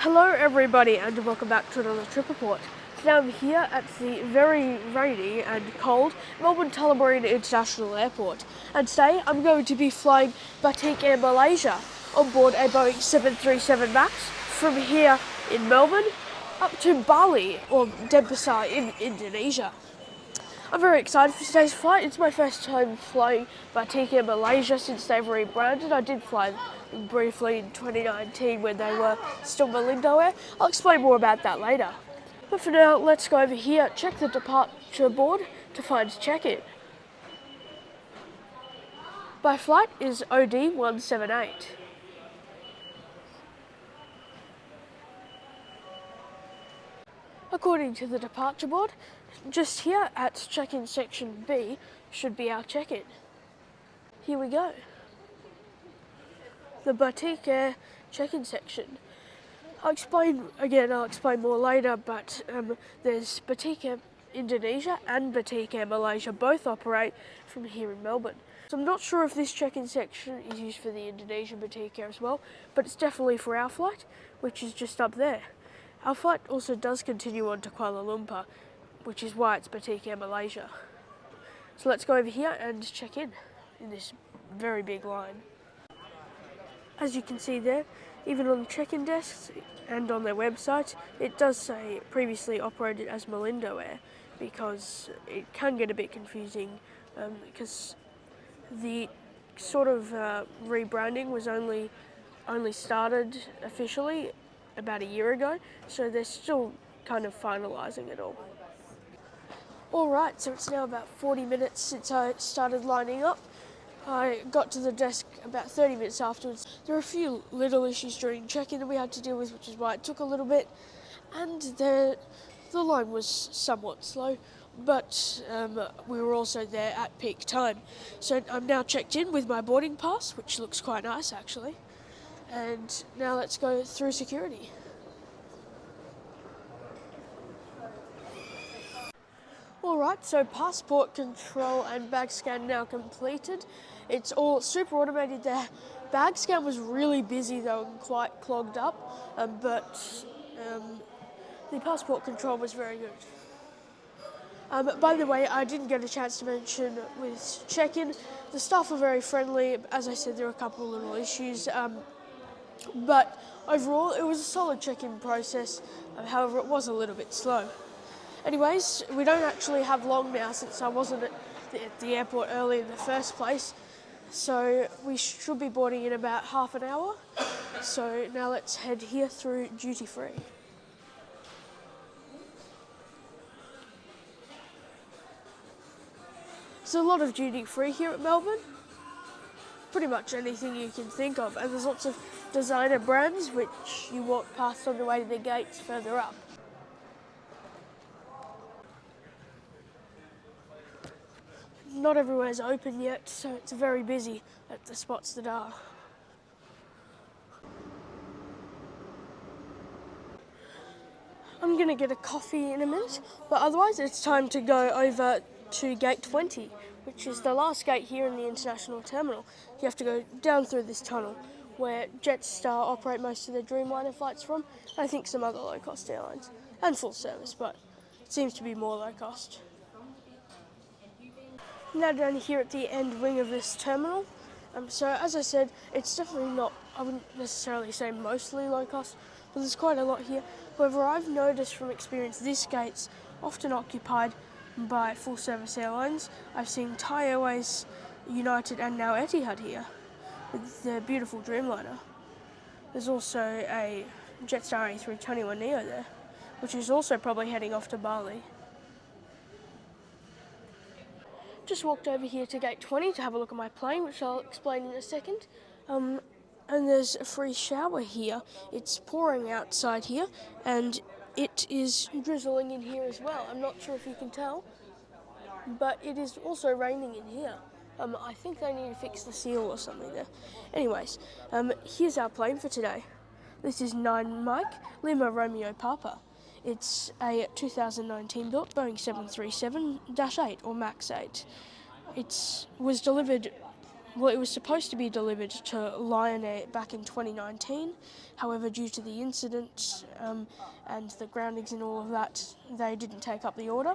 Hello everybody and welcome back to another trip report. Today I'm here at the very rainy and cold Melbourne Tullamarine International Airport, and today I'm going to be flying Batik Air Malaysia on board a Boeing 737 MAX from here in Melbourne up to Bali or Denpasar in Indonesia. I'm very excited for today's flight. It's my first time flying Batik Air Malaysia since they've rebranded. I did fly them briefly in 2019 when they were still Malindo Air. I'll explain more about that later. But for now, let's go over here, check the departure board to find check-in. My flight is OD 178. According to the departure board, just here at check-in section B should be our check-in. Here we go. The Batik Air check-in section. I'll explain more later, but there's Batik Air Indonesia and Batik Air Malaysia both operate from here in Melbourne. So I'm not sure if this check-in section is used for the Indonesian Batik Air as well, but it's definitely for our flight, which is just up there. Our flight also does continue on to Kuala Lumpur, which is why it's Batik Air Malaysia. So let's go over here and check in this very big line. As you can see there, even on the check-in desks and on their website, it does say previously operated as Malindo Air, because it can get a bit confusing because the sort of rebranding was only started officially about a year ago, so they're still kind of finalising it all. Alright, so it's now about 40 minutes since I started lining up. I got to the desk about 30 minutes afterwards. There were a few little issues during check-in that we had to deal with, which is why it took a little bit, and the line was somewhat slow, but we were also there at peak time. So I'm now checked in with my boarding pass, which looks quite nice actually. And now let's go through security. Alright, so passport control and bag scan now completed. It's all super automated there. Bag scan was really busy though and quite clogged up, but the passport control was very good. By the way, I didn't get a chance to mention with check-in, the staff were very friendly. As I said, there were a couple of little issues. But overall, it was a solid check-in process. However, it was a little bit slow. Anyways, we don't actually have long now since I wasn't at the airport early in the first place. So we should be boarding in about half an hour. So now let's head here through duty free. There's a lot of duty free here at Melbourne. Pretty much anything you can think of, and there's lots of designer brands which you walk past on the way to the gates further up. Not everywhere's open yet, so it's very busy at the spots that are. I'm gonna get a coffee in a minute, but otherwise it's time to go over to gate 20, which is the last gate here in the international terminal. You have to go down through this tunnel where Jetstar operate most of their Dreamliner flights from. I think some other low-cost airlines, and full service, but it seems to be more low-cost. Now down here at the end wing of this terminal. So as I said, it's definitely not, I wouldn't necessarily say mostly low-cost, but there's quite a lot here. However, I've noticed from experience this gate's often occupied by full-service airlines. I've seen Thai Airways, United and now Etihad here with their beautiful Dreamliner. There's also a Jetstar A321neo there, which is also probably heading off to Bali. Just walked over here to gate 20 to have a look at my plane, which I'll explain in a second. And there's a free shower here. It's pouring outside here, and it is drizzling in here as well. I'm not sure if you can tell, but it is also raining in here. I think they need to fix the seal or something there. Anyways, here's our plane for today. This is 9 Mike, Lima Romeo Papa. It's a 2019 built Boeing 737-8 or MAX 8. It was delivered well, it was supposed to be delivered to Lion Air back in 2019. However, due to the incident and the groundings and all of that, they didn't take up the order.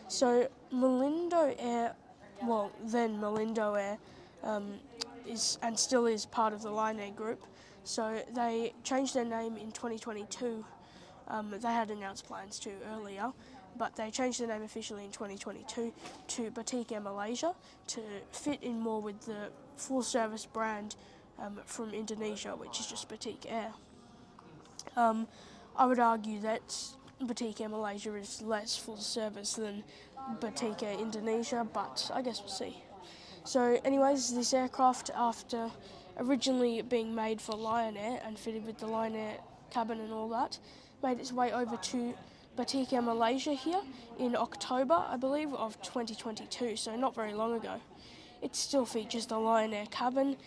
So Malindo Air, well, then Malindo Air, is and still is part of the Lion Air group. So they changed their name in 2022. They had announced plans to earlier, but they changed their name officially in 2022 to Batik Air Malaysia to fit in more with the full-service brand from Indonesia, which is just Batik Air. I would argue that Batik Air Malaysia is less full-service than Batik Air Indonesia, but I guess we'll see. So anyways, this aircraft, after originally being made for Lion Air and fitted with the Lion Air cabin and all that, made its way over to Batik Air Malaysia here in October, I believe, of 2022, so not very long ago. It still features the Lion Air cabin,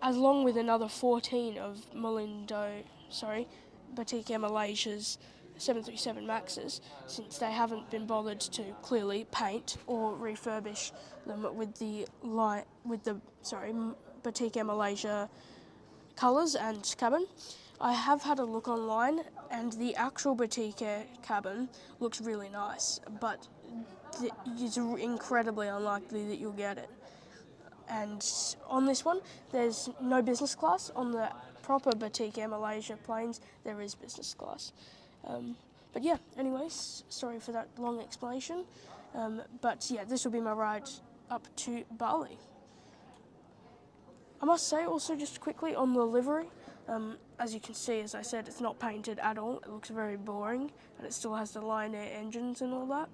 along with another 14 of Batik Air Malaysia's 737 Maxes, since they haven't been bothered to clearly paint or refurbish them with the Batik Air Malaysia colours and cabin. I have had a look online, and the actual Batik Air cabin looks really nice, but it's incredibly unlikely that you'll get it. And on this one, there's no business class. On the proper Batik Air Malaysia planes, there is business class. But yeah, anyways, sorry for that long explanation. But yeah, this will be my ride up to Bali. I must say also just quickly on the livery, as you can see, as I said, it's not painted at all. It looks very boring, and it still has the Lion Air engines and all that.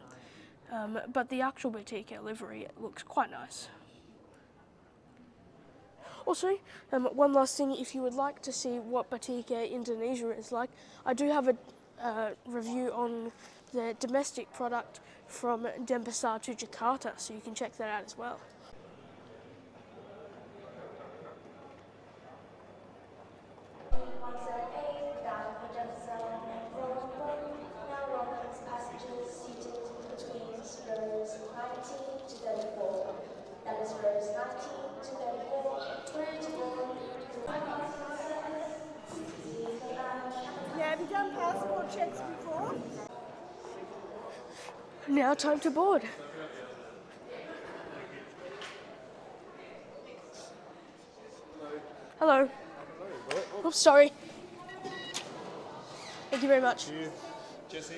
But the actual Batik Air livery, it looks quite nice. Also, one last thing, if you would like to see what Batik Air Indonesia is like, I do have a review on the domestic product from Denpasar to Jakarta, so you can check that out as well. Yeah, have you done passport checks before? Now time to board. Hello. Oops, sorry. Thank you very much. Thank you. Jesse?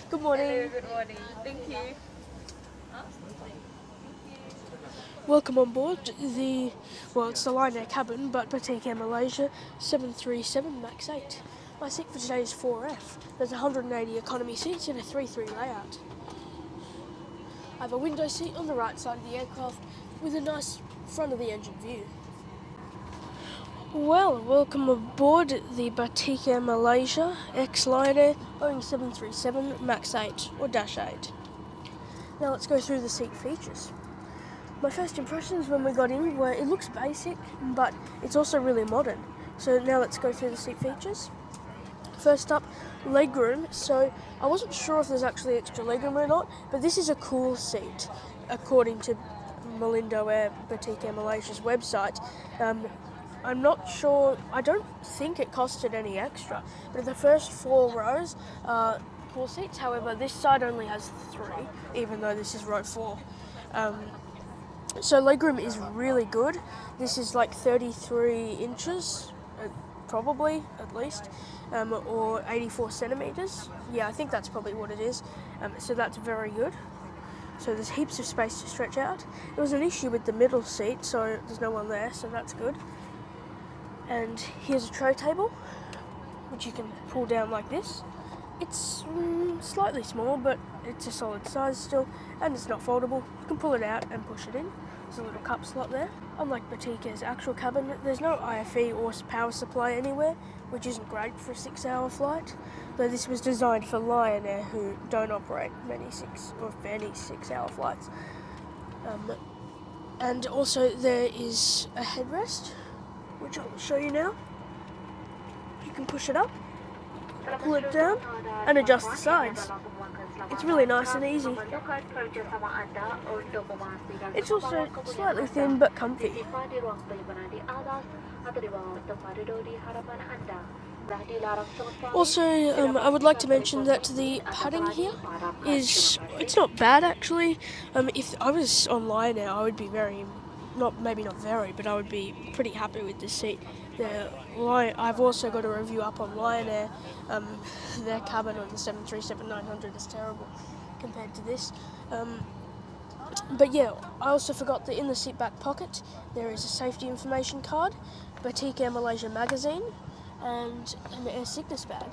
Good morning. Hello, good morning. Thank you. Welcome on board it's the Lion Air cabin, but Batik Air Malaysia 737 MAX 8. My seat for today is 4F. There's 180 economy seats in a 3-3 layout. I have a window seat on the right side of the aircraft with a nice front of the engine view. Well, welcome aboard the Batik Air Malaysia ex-Lion Air Boeing 737 MAX 8 or Dash 8. Now let's go through the seat features. My first impressions when we got in were it looks basic, but it's also really modern. So now let's go through the seat features. First up, legroom. So I wasn't sure if there's actually extra legroom or not, but this is a cool seat, according to Malindo Air Batik Air Malaysia's website. I'm not sure, I don't think it costed any extra, but the first 4 rows are cool seats. However, this side only has 3, even though this is row 4. So legroom is really good. This is like 33 inches, probably, at least, or 84 centimetres. Yeah, I think that's probably what it is. So that's very good. So there's heaps of space to stretch out. There was an issue with the middle seat, so there's no one there, so that's good. And here's a tray table, which you can pull down like this. It's slightly small, but it's a solid size still, and it's not foldable. You can pull it out and push it in. There's a little cup slot there. Unlike Batik Air's actual cabin, there's no IFE or power supply anywhere, which isn't great for a 6-hour flight, though this was designed for Lion Air, who don't operate many 6-hour flights. And also there is a headrest, which I'll show you now. You can push it up, pull it down, and adjust the sides. It's really nice and easy. It's also slightly thin but comfy. Also, I would like to mention that the padding here it's not bad actually. If I was on Lion Air, I would be maybe not very, but I would be pretty happy with this seat. I've also got a review up on Lion Air. Their cabin on the 737-900 is terrible compared to this. But yeah, I also forgot that in the seat back pocket there is a safety information card, Batik Air Malaysia magazine, and an air sickness bag.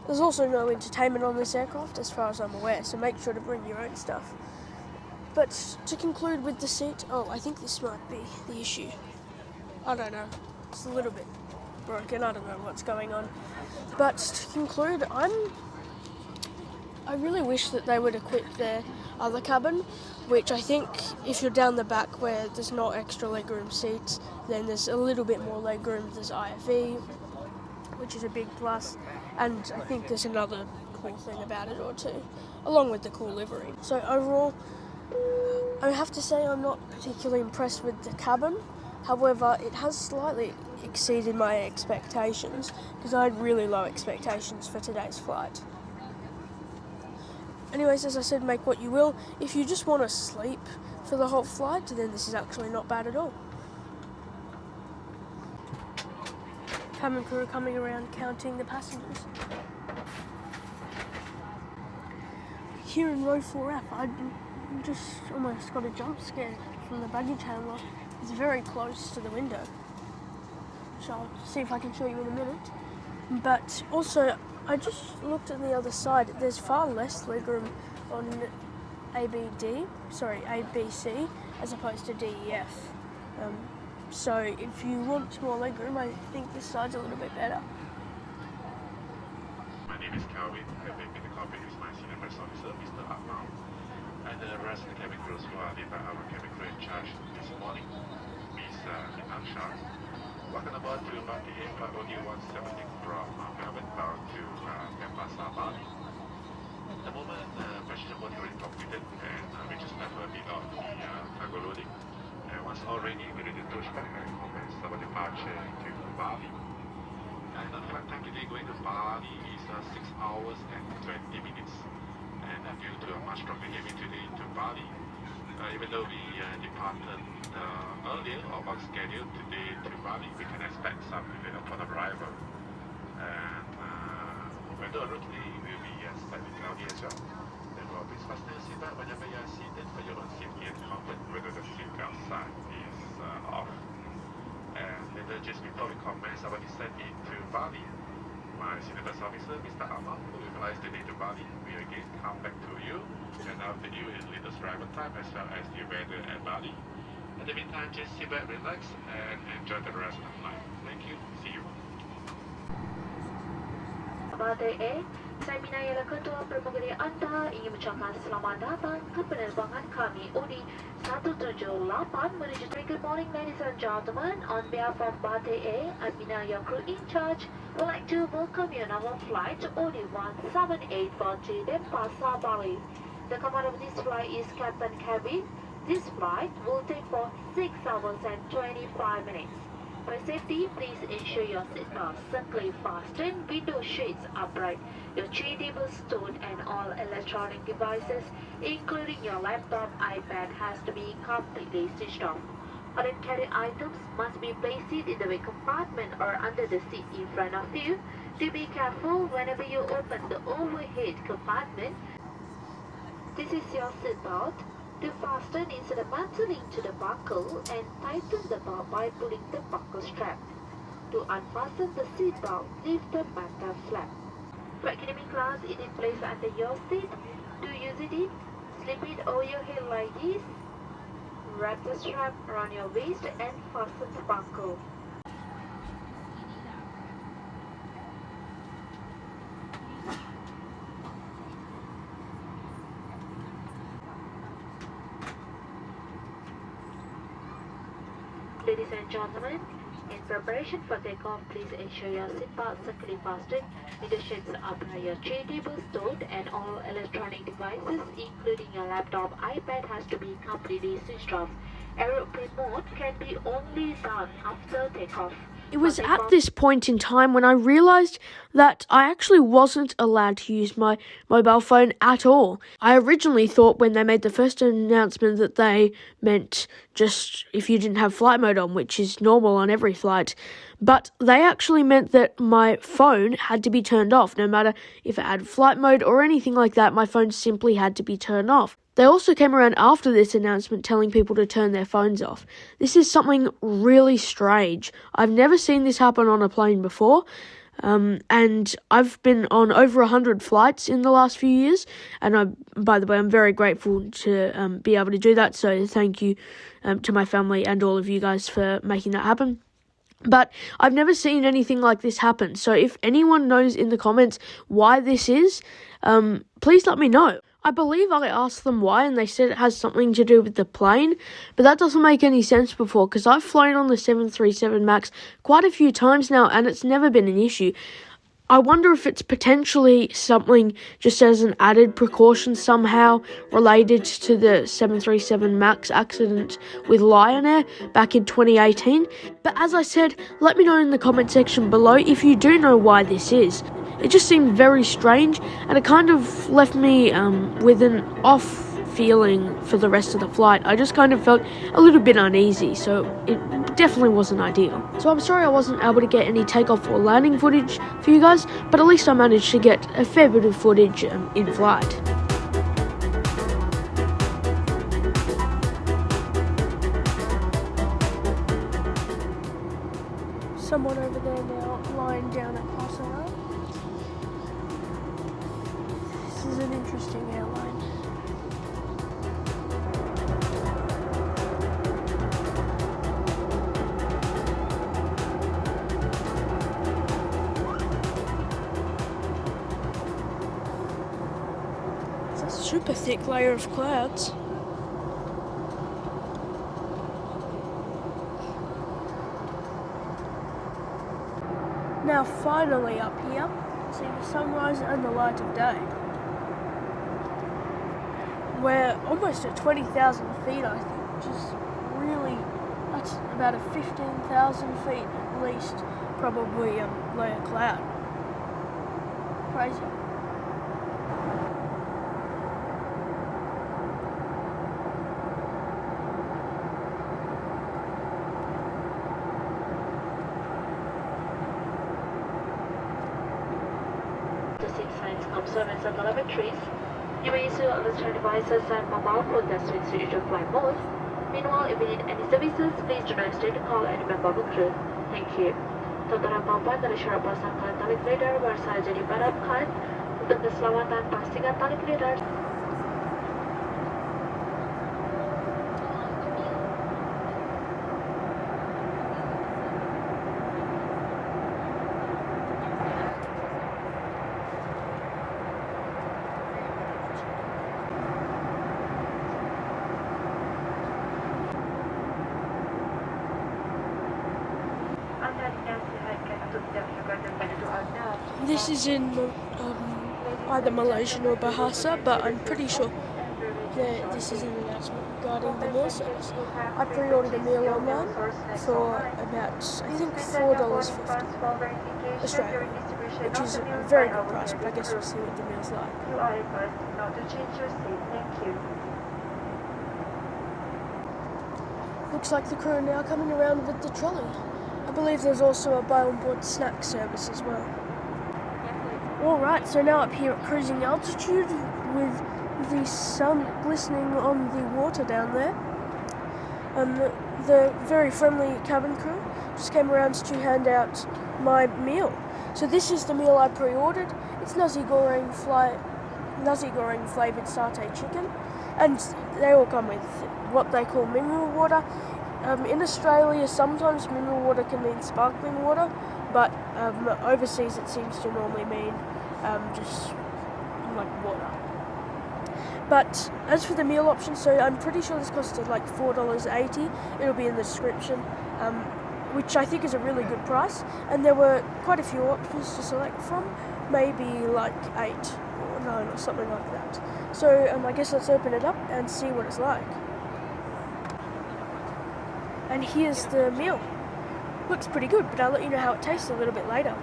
There's also no entertainment on this aircraft as far as I'm aware, so make sure to bring your own stuff. But to conclude with the seat, I think this might be the issue. I don't know, it's a little bit broken, I don't know what's going on. But to conclude, I really wish that they would equip their other cabin, which I think if you're down the back where there's not extra legroom seats, then there's a little bit more legroom. There's IFE, which is a big plus, and I think there's another cool thing about it or two, along with the cool livery. So overall, I have to say I'm not particularly impressed with the cabin. However, it has slightly exceeded my expectations because I had really low expectations for today's flight. Anyways, as I said, make what you will. If you just want to sleep for the whole flight, then this is actually not bad at all. Cabin crew coming around counting the passengers. Here in row 4F, I just almost got a jump scare from the baggage handler. It's very close to the window, so I'll see if I can show you in a minute. But also, I just looked at the other side. There's far less legroom on ABC as opposed to DEF. So if you want more legroom, I think this side's a little bit better. My name is Calvin. I've been in the cockpit with my senior first officer, Mr. Akmal, and the rest of the cabin crews who are led by our cabin crew in charge this morning, Ms. Int'l. Welcome aboard to Batik Airflight OD-176 from Melbourne bound to Denpasar, Bali. At the moment, passenger boarding already completed, and we just have a bit of the cargo loading. And once all ready, we're ready to Pushback and commence our departure to Bali. And the flight time today going to Bali is 6 hours and 20 minutes. And due to a much stronger heavy today to Bali, even though we departed earlier or on schedule today to Bali, we can expect some delay upon arrival. And weather today will be slightly cloudy as well. Therefore, please fasten your seatbelt whenever you are seated for your own safety and comfort, whether the seatbelt sign is off. And later, just before we commence our descent into Bali, my senior first officer, Mr. Akmal, who will fly today to Bali, will again come back to you and update you in latest arrival time as well as the weather at Bali. In the meantime, just sit back, relax, and enjoy the rest of the flight. Thank you. See you. Batik Air, saya Minaya Ketua Pramugari anda ingin mengucapkan selamat datang ke penerbangan kami OD 178 menuju. Good morning, ladies and gentlemen. On behalf of Batik Air, I'm Mina, your crew in charge. We'd like to welcome you on our flight OD 178 for Denpasar, Bali. The command of this flight is Captain Cabin. This flight will take for 6 hours and 25 minutes. For safety, please ensure your seatbelts securely fastened, window shades upright, your tray table stood, and all electronic devices, including your laptop, iPad, has to be completely switched off. All carry items must be placed in the way compartment or under the seat in front of you. To be careful whenever you open the overhead compartment. This is your seatbelt. To fasten, insert the button into the buckle and tighten the belt by pulling the buckle strap. To unfasten the seat belt, lift the button flap. For economy class, it is placed under your seat. To use it, slip it over your head like this. Wrap the strap around your waist and fasten the buckle. Ladies and gentlemen, In preparation for takeoff, please ensure your seatbelts securely fastened, window shades up, your tray table stowed, and all electronic devices, including your laptop, iPad, has to be completely switched off. Aeroplane mode can be only done after takeoff. It was at this point in time when I realised that I actually wasn't allowed to use my mobile phone at all. I originally thought when they made the first announcement that they meant just if you didn't have flight mode on, which is normal on every flight, but they actually meant that my phone had to be turned off. No matter if it had flight mode or anything like that, my phone simply had to be turned off. They also came around after this announcement telling people to turn their phones off. This is something really strange. I've never seen this happen on a plane before, and I've been on over 100 flights in the last few years, and by the way, I'm very grateful to be able to do that, so thank you to my family and all of you guys for making that happen. But I've never seen anything like this happen, so if anyone knows in the comments why this is, please let me know. I believe I asked them why, and they said it has something to do with the plane, but that doesn't make any sense before, because I've flown on the 737 MAX quite a few times now, and it's never been an issue. I wonder if it's potentially something just as an added precaution somehow related to the 737 MAX accident with Lion Air back in 2018. But as I said, let me know in the comment section below if you do know why this is. It just seemed very strange, and it kind of left me with an off feeling for the rest of the flight. I just kind of felt a little bit uneasy, so it definitely wasn't ideal. So I'm sorry I wasn't able to get any takeoff or landing footage for you guys, but at least I managed to get a fair bit of footage in flight. Someone over there now lying down at Pasara. This is an interesting airline. Super thick layer of clouds. Now finally up here, see the sunrise and the light of day. We're almost at 20,000 feet, I think, which is really, that's about a 15,000 feet at least, probably layer cloud. Crazy. Service and telemetries. You may use your electronic devices and mobile phone that switch to usual flight mode. Meanwhile, if you need any services, please do not hesitate to call any member of the crew. Thank you. Tontonan papan dari syarat pasangkan tali glider bersama jadi dipadamkan untuk keselamatan pastikan tali glider. This is in either Malaysian or Bahasa, but I'm pretty sure that this is an announcement regarding the meal service. I pre-ordered a meal online for about, I think, $4.50 Australian, which is a very good price, but I guess we'll see what the meal's like. You are requested not to change your seat. Thank you. Looks like the crew are now coming around with the trolley. I believe there's also a buy on board snack service as well. Alright, so now up here at cruising altitude with the sun glistening on the water down there. The very friendly cabin crew just came around to hand out my meal. So this is the meal I pre-ordered. It's nasi goreng flavoured satay chicken, and they all come with what they call mineral water. In Australia, sometimes mineral water can mean sparkling water, but overseas it seems to normally mean just like water. But as for the meal option, so I'm pretty sure this costed like $4.80. It'll be in the description. which I think is a really good price. And there were quite a few options to select from, maybe like 8 or 9 or something like that. So I guess let's open it up and see what it's like. And here's the meal. Looks pretty good, but I'll let you know how it tastes a little bit later.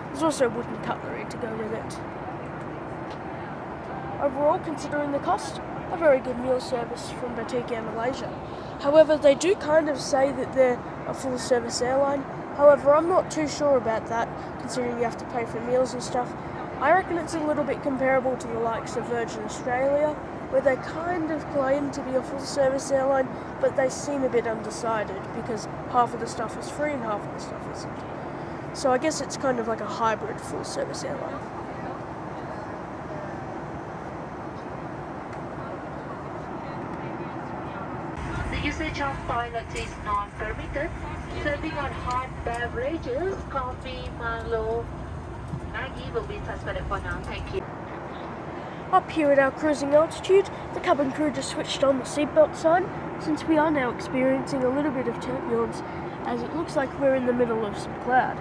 There's also wooden cutlery to go with it. Overall, considering the cost, a very good meal service from Batik Air Malaysia. However, they do kind of say that they're a full service airline. However, I'm not too sure about that, considering you have to pay for meals and stuff. I reckon it's a little bit comparable to the likes of Virgin Australia, where they kind of claim to be a full service airline, but they seem a bit undecided because half of the stuff is free and half of the stuff isn't. So I guess it's kind of like a hybrid full service airline. The usage of toilets is not permitted. Serving on hot beverages, coffee, Milo, Maggie will be suspended for now. Thank you. Up here at our cruising altitude, the cabin crew just switched on the seatbelt sign, since we are now experiencing a little bit of turbulence, as it looks like we're in the middle of some cloud.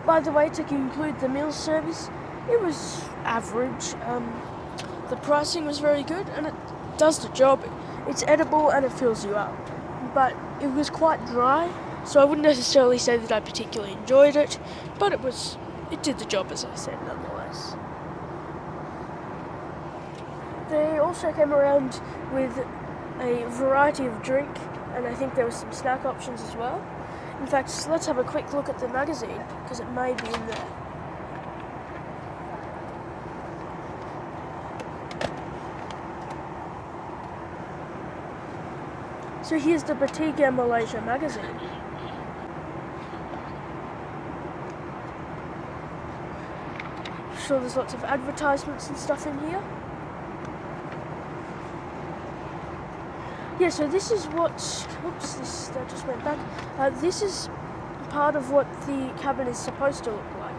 By the way, to conclude the meal service, it was average. The pricing was very good, and it does the job. It's edible and it fills you up, but it was quite dry, so I wouldn't necessarily say that I particularly enjoyed it, but it did the job, as I said, nonetheless. They also came around with a variety of drink, and I think there was some snack options as well. In fact, let's have a quick look at the magazine, because it may be in there. So here's the Batik Air Malaysia magazine. So there's lots of advertisements and stuff in here. Yeah, so this is what, that just went back. This is part of what the cabin is supposed to look like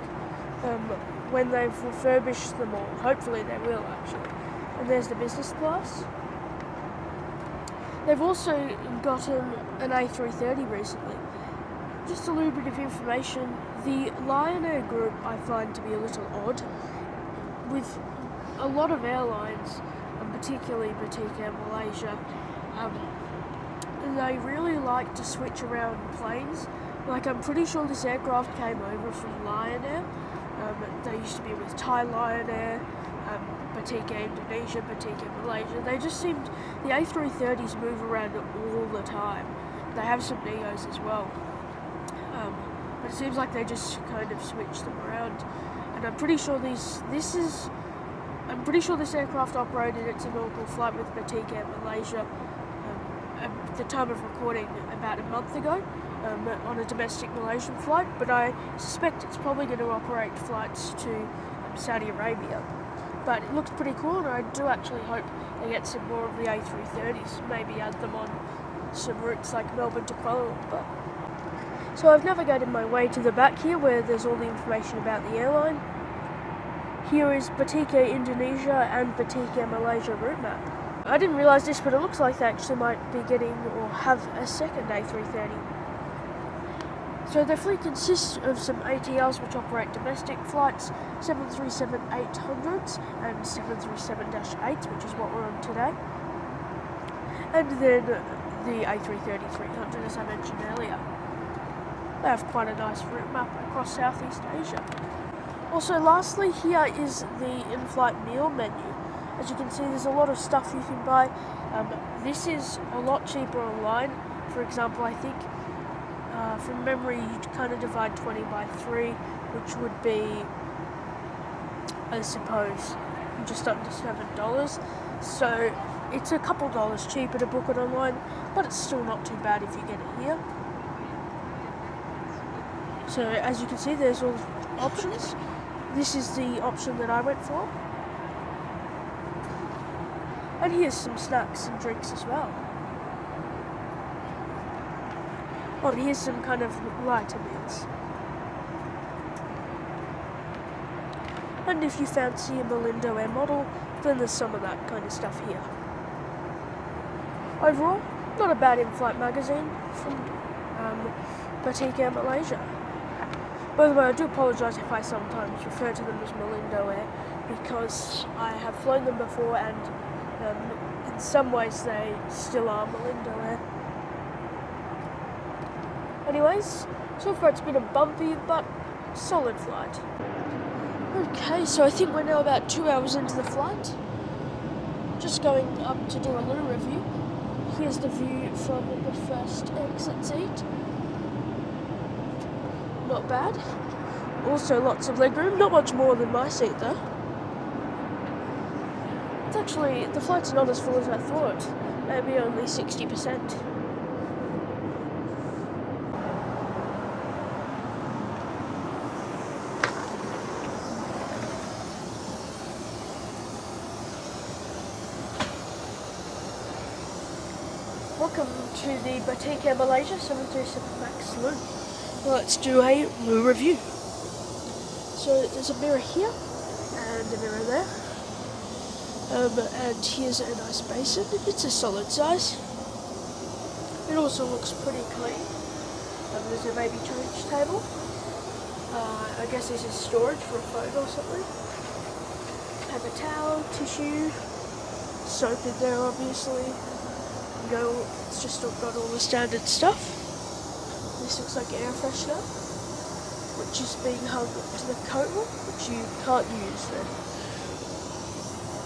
when they've refurbished them all. Hopefully they will, actually. And there's the business class. They've also gotten an A330 recently. Just a little bit of information. The Lion Air group I find to be a little odd. With a lot of airlines, and particularly Batik Air Malaysia, they really like to switch around planes. Like, I'm pretty sure this aircraft came over from Lion Air. They used to be with Thai Lion Air, Batik Air Indonesia, Batik Air Malaysia. They just seemed, the A330s move around all the time. They have some Neos as well. But it seems like they just kind of switch them around. And I'm pretty sure this aircraft operated its inaugural flight with Batik Air Malaysia at the time of recording about a month ago on a domestic Malaysian flight, but I suspect it's probably going to operate flights to Saudi Arabia. But it looks pretty cool, and I do actually hope they get some more of the A330s, maybe add them on some routes like Melbourne to Kuala Lumpur. So I've navigated my way to the back here where there's all the information about the airline. Here is Batik Air Indonesia and Batik Air Malaysia route map. I didn't realise this, but it looks like they actually might be getting or have a second A330. So their fleet consists of some ATRs which operate domestic flights, 737-800s and 737-8s, which is what we're on today. And then the A330-300, as I mentioned earlier. They have quite a nice route map across Southeast Asia. Also, lastly, here is the in-flight meal menu. As you can see, there's a lot of stuff you can buy. This is a lot cheaper online. For example, I think from memory, you'd kind of divide 20 by 3, which would be, I suppose, just under $7. So it's a couple dollars cheaper to book it online, but it's still not too bad if you get it here. So as you can see, there's all the options. This is the option that I went for. And here's some snacks and drinks as well. Oh, and here's some kind of lighter meals. And if you fancy a Malindo Air model, then there's some of that kind of stuff here. Overall, not a bad in-flight magazine from Batik Air Malaysia. By the way, I do apologise if I sometimes refer to them as Malindo Air, because I have flown them before and in some ways they still are Malindo Air. Anyways, so far it's been a bumpy but solid flight. Okay, so I think we're now about 2 hours into the flight. Just going up to do a little review. Here's the view from the first exit seat. Not bad. Also lots of legroom, not much more than my seat though. It's actually, the flight's not as full as I thought. Maybe only 60%. Welcome to the Batik Air Malaysia 737 MAX saloon. Let's do a review. So there's a mirror here and a mirror there. And here's a nice basin. It's a solid size. It also looks pretty clean. There's a baby change table. I guess this is storage for a phone or something. Paper towel, tissue, soap in there obviously. It's just got all the standard stuff. This looks like air freshener, which is being hung to the coat rack, which you can't use then.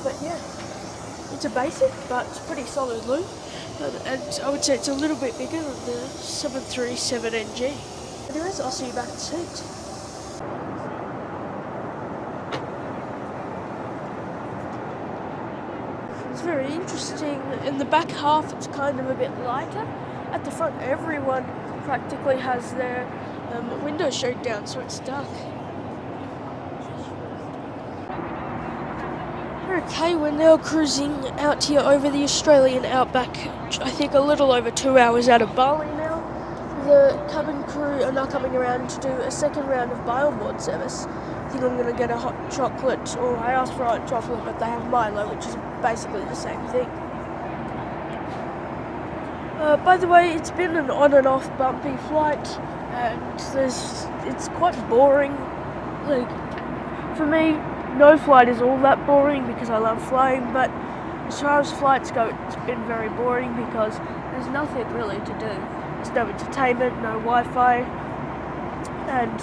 But yeah, it's a basic, but it's pretty solid loo. And I would say it's a little bit bigger than the 737NG. Anyways, I'll see you back at the seat. It's very interesting. In the back half, it's kind of a bit lighter. At the front, everyone practically has their windows shade down, so it's dark. Okay, we're now cruising out here over the Australian outback. I think a little over 2 hours out of Bali now. The cabin crew are now coming around to do a second round of buy-on-board service. I think I'm going to get a hot chocolate, or I asked for hot chocolate, but they have Milo, which is basically the same thing. By the way, it's been an on and off bumpy flight, and it's quite boring. Like, for me, no flight is all that boring because I love flying, but as far as flights go, it's been very boring because there's nothing really to do. There's no entertainment, no Wi-Fi, and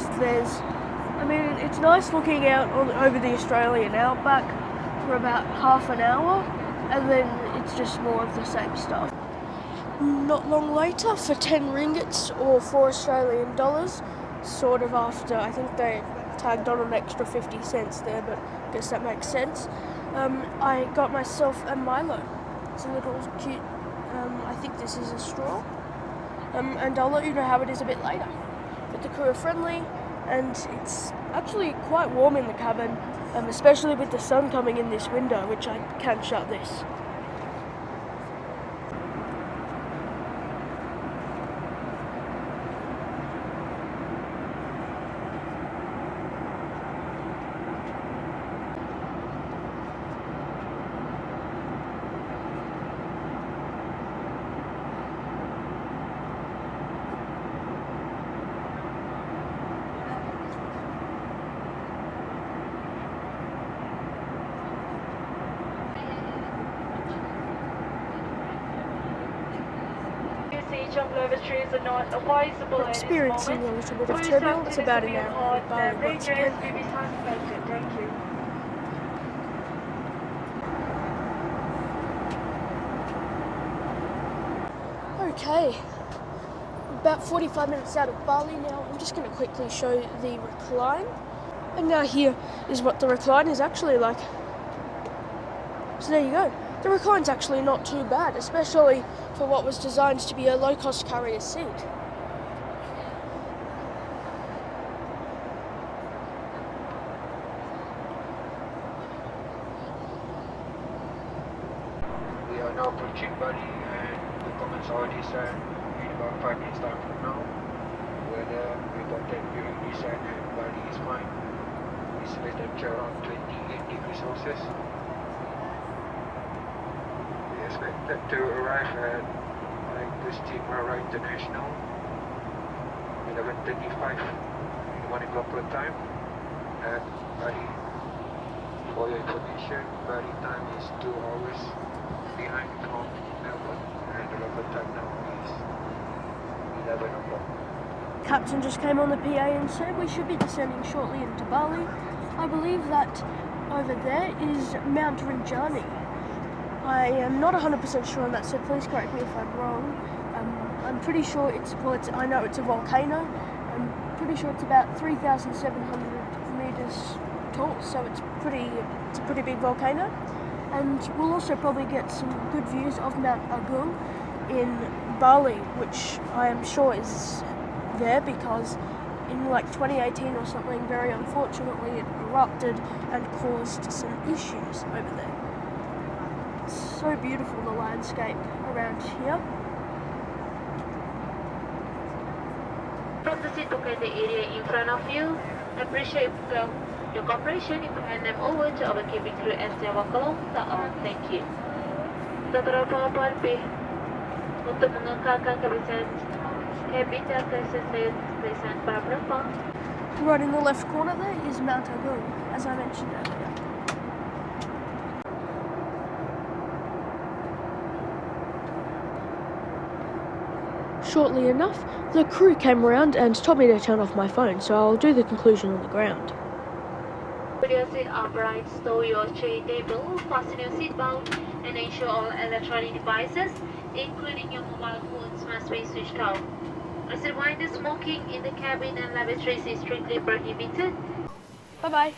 it's nice looking out over the Australian outback for about half an hour, and then it's just more of the same stuff. Not long later, for 10 ringgits or 4 Australian dollars, sort of after, I think they tagged on an extra 50 cents there, but I guess that makes sense. I got myself a Milo. It's a little cute, I think this is a straw. And I'll let you know how it is a bit later. But the crew are friendly, and it's actually quite warm in the cabin, especially with the sun coming in this window, which I can shut this. Are not advisable We're experiencing a little bit of turbulence about an hour at Bali once again. Thank you. Okay, about 45 minutes out of Bali now. I'm just going to quickly show the recline. And now here is what the recline is actually like. So there you go. The recline's actually not too bad, especially for what was designed to be a low-cost carrier seat. We are now approaching Bali, and the comments already said in about 5 minutes time from now. Weather reported during descent and Bali is fine. It's less temperature around 28 degrees Celsius. We expected to arrive at Ngurah International 11:35 in the morning local time. And Bali, for your information, Bali time is 2 hours behind from Melbourne, and the local time now is 11 o'clock. Captain just came on the PA and said we should be descending shortly into Bali. I believe that over there is Mount Rinjani. I am not 100% sure on that, so please correct me if I'm wrong. I'm pretty sure I know it's a volcano. I'm pretty sure it's about 3,700 meters tall, so it's a pretty big volcano. And we'll also probably get some good views of Mount Agung in Bali, which I am sure is there because in like 2018 or something, very unfortunately, it erupted and caused some issues over there. It's so beautiful, the landscape around here. From the seat pocket area in front of you, I appreciate your cooperation if you hand them over to our cabin crew as they walk along the aisle. Thank you. Beberapa lebih untuk mengekalkan kebersihan cabin dan kebersihan para penumpang. Right in the left corner there is Mount Agung, as I mentioned earlier. Shortly enough, the crew came around and told me to turn off my phone, so I'll do the conclusion on the ground. Put your seat upright, stow your tray table, fasten your seatbelt, and ensure all electronic devices, including your mobile phones, must be switched off. As a reminder, smoking in the cabin and lavatories is strictly prohibited. Bye-bye.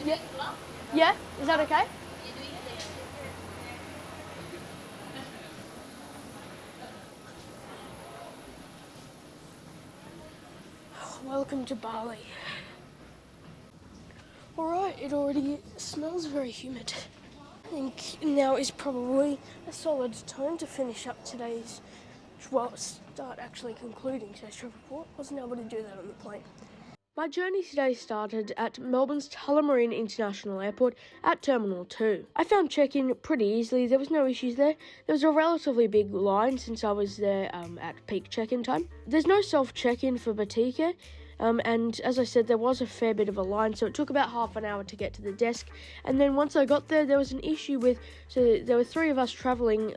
Yeah. Yeah? Is that okay? Welcome to Bali. Alright, it already smells very humid. I think now is probably a solid time to finish up today's, start actually concluding today's trip report. Wasn't able to do that on the plane. My journey today started at Melbourne's Tullamarine International Airport at Terminal 2. I found check-in pretty easily, there was no issues there. There was a relatively big line since I was there at peak check-in time. There's no self-check-in for Batik, and as I said, there was a fair bit of a line, so it took about half an hour to get to the desk. And then once I got there, there was an issue so there were 3 of us travelling,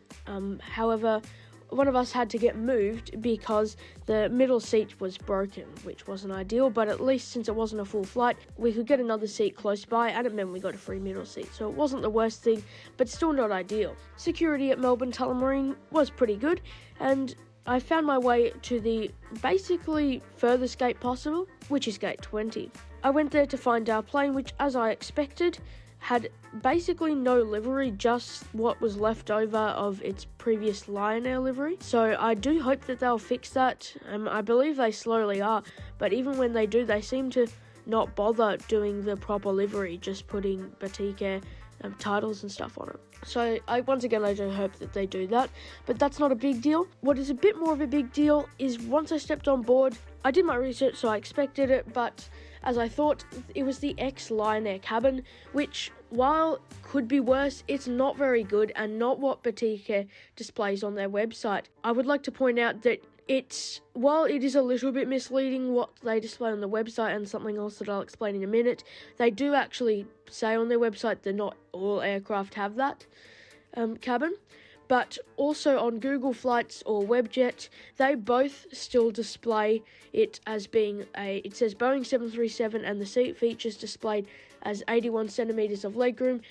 however, one of us had to get moved because the middle seat was broken, which wasn't ideal, but at least since it wasn't a full flight, we could get another seat close by, and it meant we got a free middle seat, so it wasn't the worst thing, but still not ideal. Security at Melbourne Tullamarine was pretty good, and I found my way to the basically furthest gate possible, which is gate 20. I went there to find our plane, which, as I expected, had basically no livery, just what was left over of its previous Lion Air livery. So I do hope that they'll fix that. I believe they slowly are, but even when they do, they seem to not bother doing the proper livery, just putting Batik Air titles and stuff on it. So once again, I do hope that they do that, but that's not a big deal. What is a bit more of a big deal is once I stepped on board, I did my research, so I expected it, but as I thought, it was the ex-Lion Air cabin, which, while could be worse, it's not very good and not what Batik Air displays on their website. I would like to point out that while it is a little bit misleading what they display on the website and something else that I'll explain in a minute, they do actually say on their website that not all aircraft have that cabin. But also on Google Flights or Webjet, they both still display it as being it says Boeing 737 and the seat features displayed as 81 centimeters of legroom,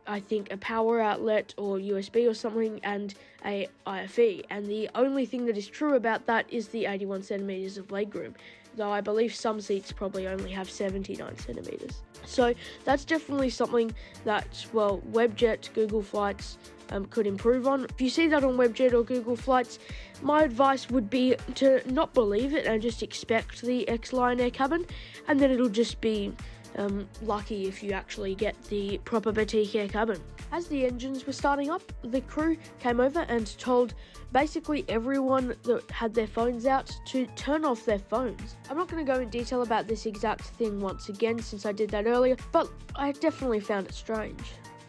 I think a power outlet or USB or something, and a IFE. And the only thing that is true about that is the 81 centimeters of legroom, though I believe some seats probably only have 79 centimeters. So that's definitely something that, well, Webjet, Google Flights could improve on. If you see that on Webjet or Google Flights, my advice would be to not believe it and just expect the ex-Lion Air cabin, and then it'll just be lucky if you actually get the proper Batik Air cabin. As the engines were starting up, the crew came over and told basically everyone that had their phones out to turn off their phones. I'm not going to go in detail about this exact thing once again since I did that earlier, but I definitely found it strange.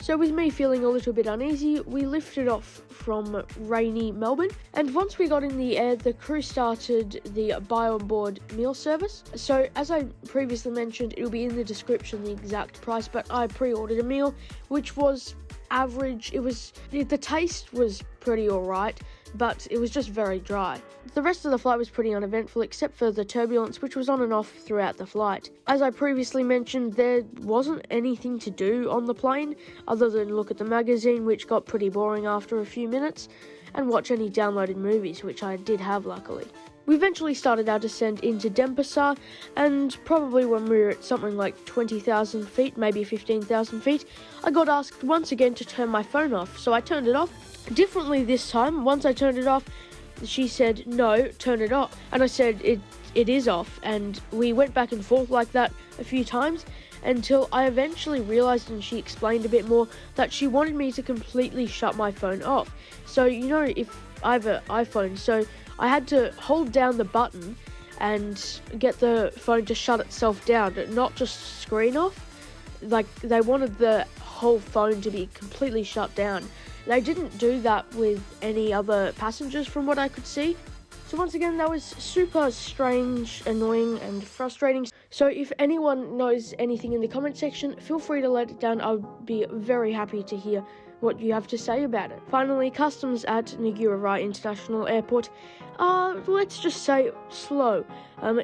So with me feeling a little bit uneasy, we lifted off from rainy Melbourne, and once we got in the air, the crew started the buy on board meal service. So as I previously mentioned, it will be in the description the exact price, but I pre-ordered a meal which was average. The taste was pretty alright, but it was just very dry. The rest of the flight was pretty uneventful except for the turbulence, which was on and off throughout the flight. As I previously mentioned, there wasn't anything to do on the plane other than look at the magazine, which got pretty boring after a few minutes, and watch any downloaded movies, which I did have luckily. We eventually started our descent into Denpasar, and probably when we were at something like 20,000 feet, maybe 15,000 feet, I got asked once again to turn my phone off, so I turned it off. Differently this time, once I turned it off, she said, no, turn it off, and I said, it is off, and we went back and forth like that a few times, until I eventually realised, and she explained a bit more, that she wanted me to completely shut my phone off. So, you know, if I have an iPhone, so I had to hold down the button and get the phone to shut itself down, not just screen off. Like, they wanted the whole phone to be completely shut down. They didn't do that with any other passengers from what I could see. So once again, that was super strange, annoying, and frustrating. So if anyone knows anything in the comment section, feel free to let it down. I would be very happy to hear what you have to say about it. Finally, customs at Ngurah International Airport, let's just say slow.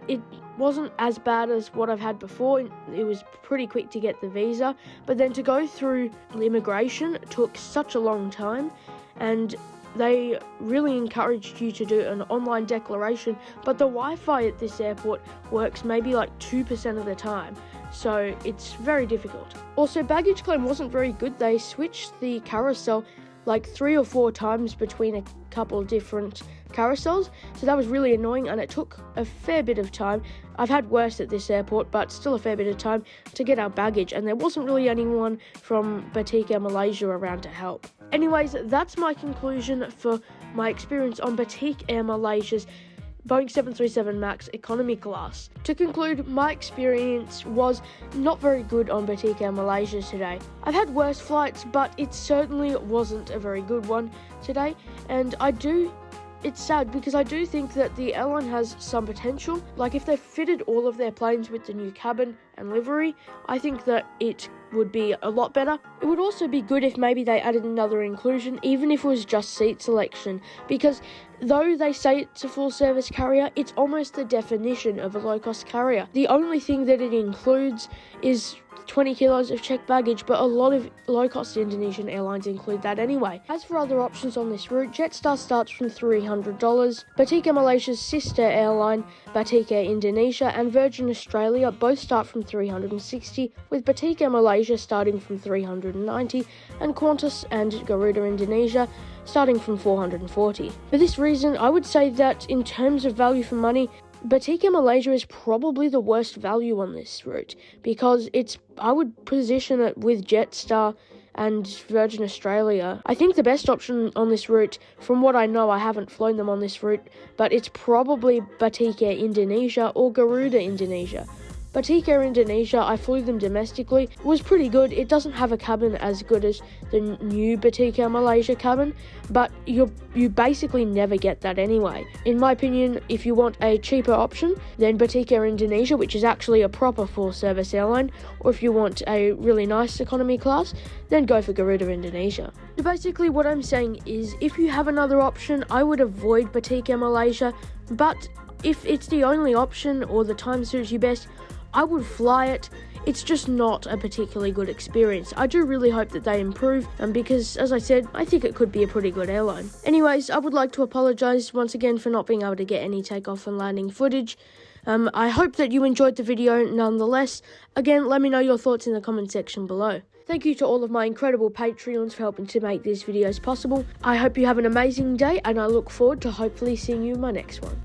It wasn't as bad as what I've had before. It was pretty quick to get the visa, but then to go through immigration took such a long time, and they really encouraged you to do an online declaration, but the Wi-Fi at this airport works maybe like 2% of the time, so it's very difficult. Also, baggage claim wasn't very good. They switched the carousel like 3 or 4 times between a couple different carousels, so that was really annoying, and it took a fair bit of time. I've had worse at this airport, but still a fair bit of time to get our baggage, and there wasn't really anyone from Batik Air Malaysia around to help. Anyways, that's my conclusion for my experience on Batik Air Malaysia's Boeing 737 MAX economy class. To conclude, my experience was not very good on Batik Air Malaysia today. I've had worse flights, but it certainly wasn't a very good one today, and it's sad because I do think that the airline has some potential. Like, if they fitted all of their planes with the new cabin and livery, I think that it would be a lot better. It would also be good if maybe they added another inclusion, even if it was just seat selection, because though they say it's a full service carrier, it's almost the definition of a low-cost carrier. The only thing that it includes is 20 kilos of checked baggage, but a lot of low-cost Indonesian airlines include that anyway. As for other options on this route, Jetstar starts from $300, Batik Air Malaysia's sister airline, Batik Air Indonesia, and Virgin Australia both start from $360, with Batik Air Malaysia starting from $390, and Qantas and Garuda Indonesia starting from $440. For this reason, I would say that in terms of value for money, Batik Air Malaysia is probably the worst value on this route, because I would position it with Jetstar and Virgin Australia. I think the best option on this route, from what I know, I haven't flown them on this route, but it's probably Batik Air Indonesia or Garuda Indonesia. Batik Air Indonesia, I flew them domestically, was pretty good. It doesn't have a cabin as good as the new Batik Air Malaysia cabin, but you basically never get that anyway. In my opinion, if you want a cheaper option, then Batik Air Indonesia, which is actually a proper full-service airline, or if you want a really nice economy class, then go for Garuda Indonesia. So basically what I'm saying is, if you have another option, I would avoid Batik Air Malaysia, but if it's the only option or the time suits you best, I would fly it. It's just not a particularly good experience. I do really hope that they improve, because, as I said, I think it could be a pretty good airline. Anyways, I would like to apologise once again for not being able to get any takeoff and landing footage. I hope that you enjoyed the video nonetheless. Again, let me know your thoughts in the comment section below. Thank you to all of my incredible Patreons for helping to make these videos possible. I hope you have an amazing day, and I look forward to hopefully seeing you in my next one.